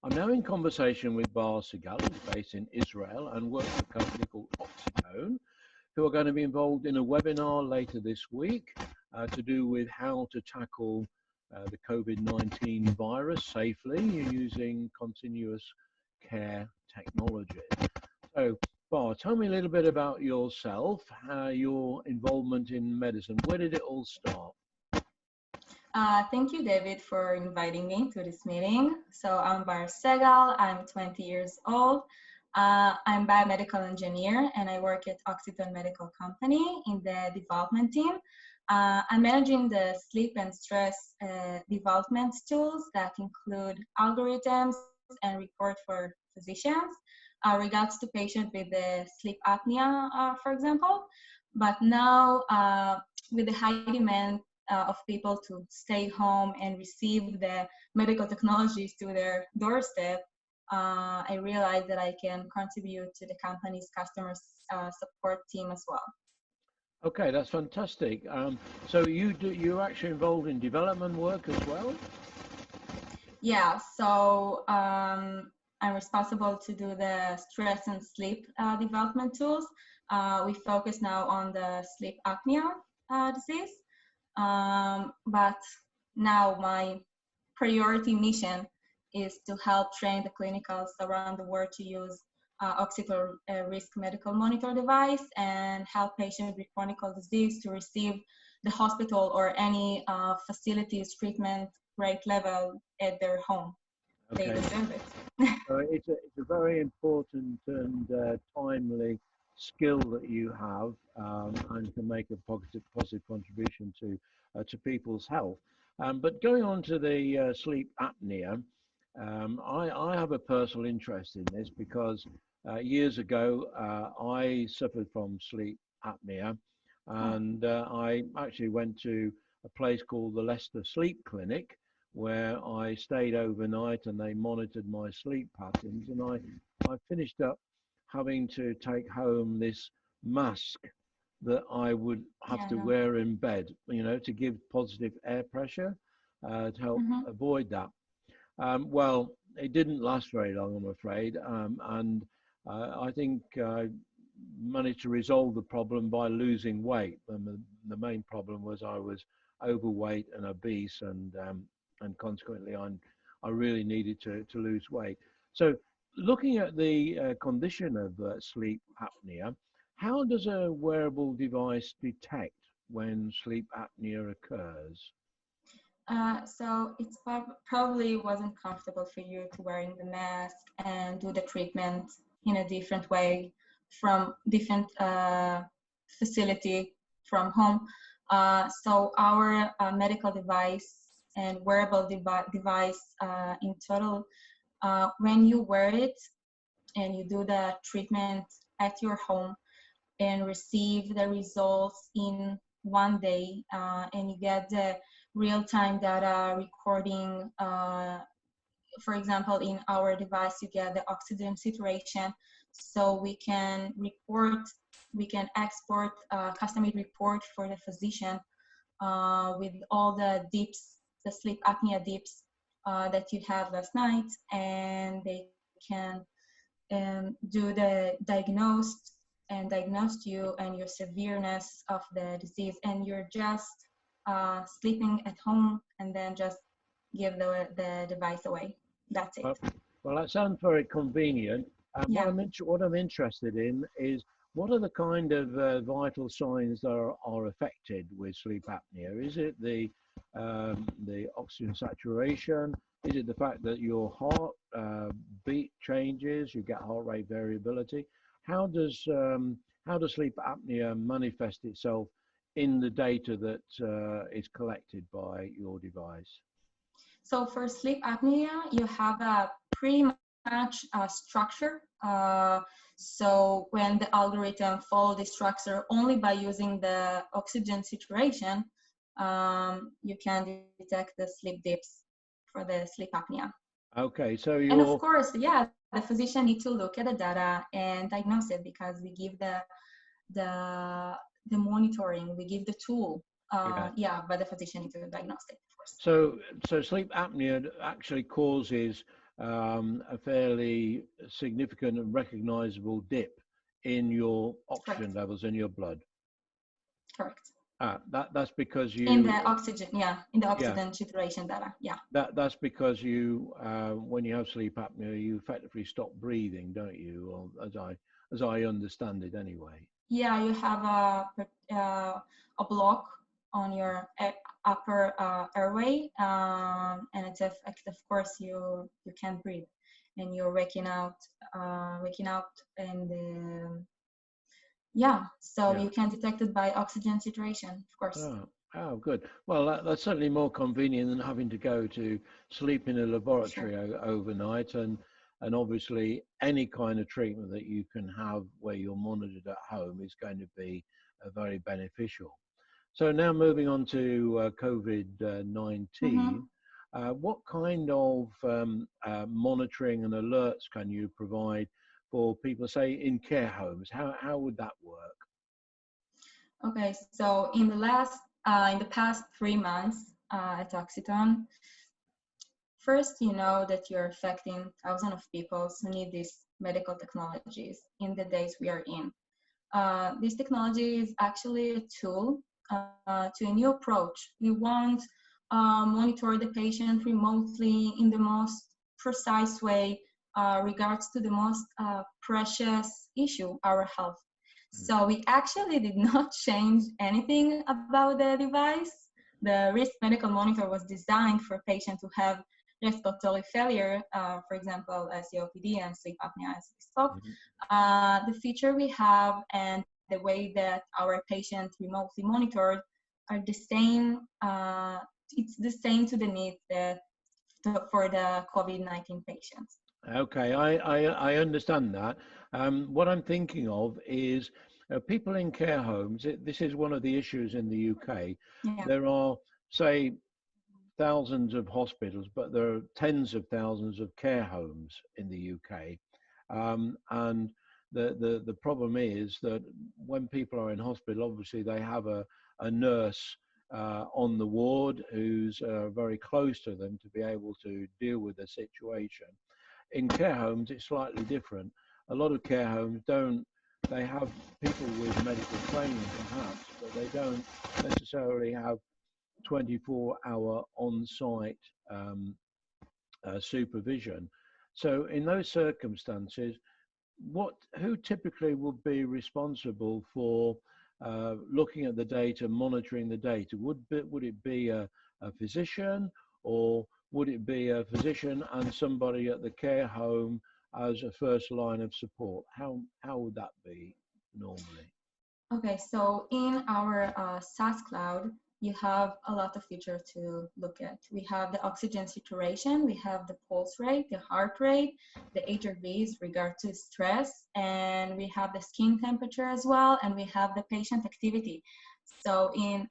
I'm now in conversation with Segal, who's based in Israel and works for a company called Oxitone, who are going to be involved in a webinar later this week to do with how to tackle the COVID-19 virus safely using continuous care technology. So, Bar, tell me a little bit about yourself, your involvement in medicine. Where did it all start? Thank you, David, for inviting me to this meeting. So I'm Segal. I'm 20 years old. I'm a biomedical engineer, and I work at Oxitone Medical Company in the development team. I'm managing the sleep and stress development tools that include algorithms and report for physicians regards to patients with the sleep apnea, for example. But now, with the high demand of people to stay home and receive the medical technologies to their doorstep, I realized that I can contribute to the company's customer support team as well. Okay, that's fantastic. So you're actually involved in development work as well? Yeah, so I'm responsible to do the stress and sleep development tools. We focus now on the sleep apnea disease. But now my priority mission is to help train the clinicals around the world to use Oxitone risk medical monitor device and help patients with chronic disease to receive the hospital or any facilities treatment rate level at their home. Okay. They deserve it. So it's a very important and timely skill that you have and can make a positive contribution to people's health. But going on to the sleep apnea, I have a personal interest in this because years ago I suffered from sleep apnea, and I actually went to a place called the Leicester Sleep Clinic, where I stayed overnight and they monitored my sleep patterns, and I finished up having to take home this mask that I would have to wear in bed, to give positive air pressure to help avoid that. Well, it didn't last very long, I'm afraid, and I think I managed to resolve the problem by losing weight. And the main problem was I was overweight and obese, and consequently I really needed to lose weight. So looking at the condition of sleep apnea, how does a wearable device detect when sleep apnea occurs? So it probably wasn't comfortable for you to wearing the mask and do the treatment in a different way from different facility from home. So our medical device and wearable device in total, when you wear it and you do the treatment at your home and receive the results in one day, and you get the real-time data recording. For example, in our device, you get the oxygen saturation, so we can export a custom-made report for the physician with all the dips, the sleep apnea dips that you had last night, and they can do the diagnose you and your severeness of the disease, and you're just sleeping at home and then just give the device away. That's it. Well, that sounds very convenient. Yeah. What I'm interested in is, what are the kind of vital signs that are affected with sleep apnea? Is it the oxygen saturation? Is it the fact that your heart beat changes, you get heart rate variability? How does sleep apnea manifest itself in the data that is collected by your device? So for sleep apnea, you have a pretty much structure. So when the algorithm follow the structure only by using the oxygen saturation, you can detect the sleep dips for the sleep apnea. Okay, so and of course, yeah, the physician needs to look at the data and diagnose it, because we give the monitoring, we give the tool. But the physician needs to diagnose it first. So sleep apnea actually causes a fairly significant and recognizable dip in your oxygen Correct. levels in your blood. Correct. That's because In the you, oxygen, yeah, in the yeah, oxygen saturation data, yeah. that's because you, when you have sleep apnea, you effectively stop breathing, don't you? Or as I understand it, anyway. Yeah, you have a block on your upper airway, and it's of course you can't breathe, and you're waking out, and yeah, so Yeah. you can detect it by oxygen saturation, of course. Oh, oh, good. Well, that's certainly more convenient than having to go to sleep in a Sure. laboratory overnight, and obviously any kind of treatment that you can have where you're monitored at home is going to be very beneficial. So now moving on to COVID-19, Mm-hmm. what kind of monitoring and alerts can you provide for people, say, in care homes? How would that work? Okay, so in the past 3 months at Oxitone, first, you know that you're affecting thousands of people who need these medical technologies in the days we are in. This technology is actually a tool to a new approach. We won't monitor the patient remotely in the most precise way regards to the most precious issue, our health. So we actually did not change anything about the device. The wrist medical monitor was designed for patients who have respiratory failure, for example, COPD and sleep apnea, as we spoke. Mhm. The feature we have and the way that our patients remotely monitored are the same. It's the same to the needs that for the COVID-19 patients. Okay, I understand that. What I'm thinking of is people in care homes. This is one of the issues in the UK. Yeah. There are, say, thousands of hospitals, but there are tens of thousands of care homes in the UK. And the problem is that when people are in hospital, obviously they have a nurse on the ward who's very close to them to be able to deal with the situation. In care homes, it's slightly different. A lot of care homes don't, they have people with medical training perhaps, but they don't necessarily have 24-hour on-site um, supervision. So in those circumstances, who typically would be responsible for looking at the data, monitoring the data? Would it be a physician, or would it be a physician and somebody at the care home as a first line of support? How would that be normally? Okay, so in our SaaS cloud, you have a lot of features to look at. We have the oxygen saturation, we have the pulse rate, the heart rate, the HRVs regard to stress, and we have the skin temperature as well, and we have the patient activity. So in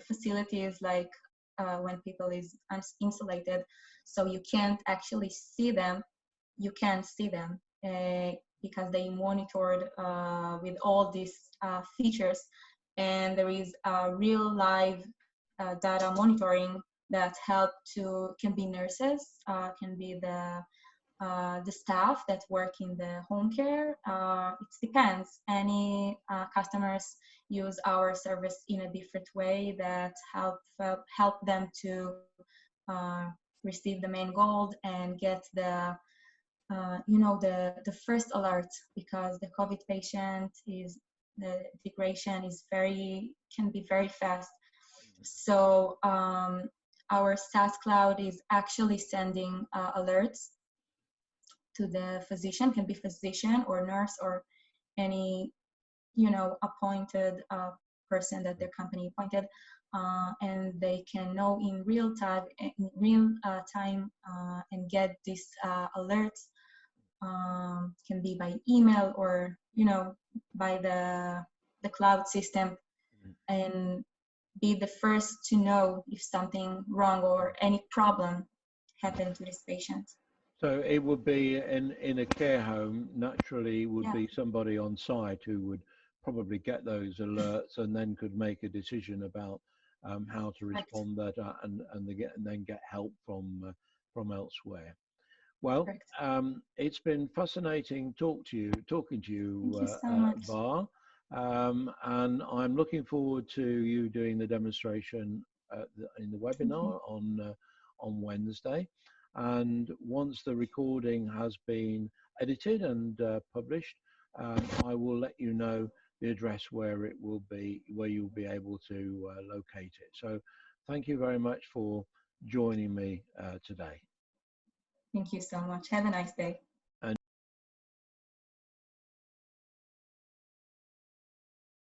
facilities like when people is insulated, so you can't actually see them, you can see them because they monitored with all these features, and there is real live data monitoring that help to can be nurses, can be the staff that work in the home care. It depends. Any customers use our service in a different way that help them to uh, receive the main goal and get the first alert, because the COVID patient is the integration is very can be very fast. So our SaaS cloud is actually sending alerts to the physician, can be physician or nurse or any appointed person that their company appointed, and they can know in real time and get these alerts. Can be by email or by the cloud system, and be the first to know if something wrong or any problem happened to this patient. So it would be in a care home, naturally would Yeah, be somebody on site who would probably get those alerts and then could make a decision about how to correct. respond that and then get help from elsewhere. Well, Correct. it's been fascinating talking to Thank you, you so much. Bar, and I'm looking forward to you doing the demonstration in the Thank you. webinar on Wednesday. And once the recording has been edited and published, I will let you know the address where it will be, where you'll be able to locate it. So, thank you very much for joining me today. Thank you so much. Have a nice day.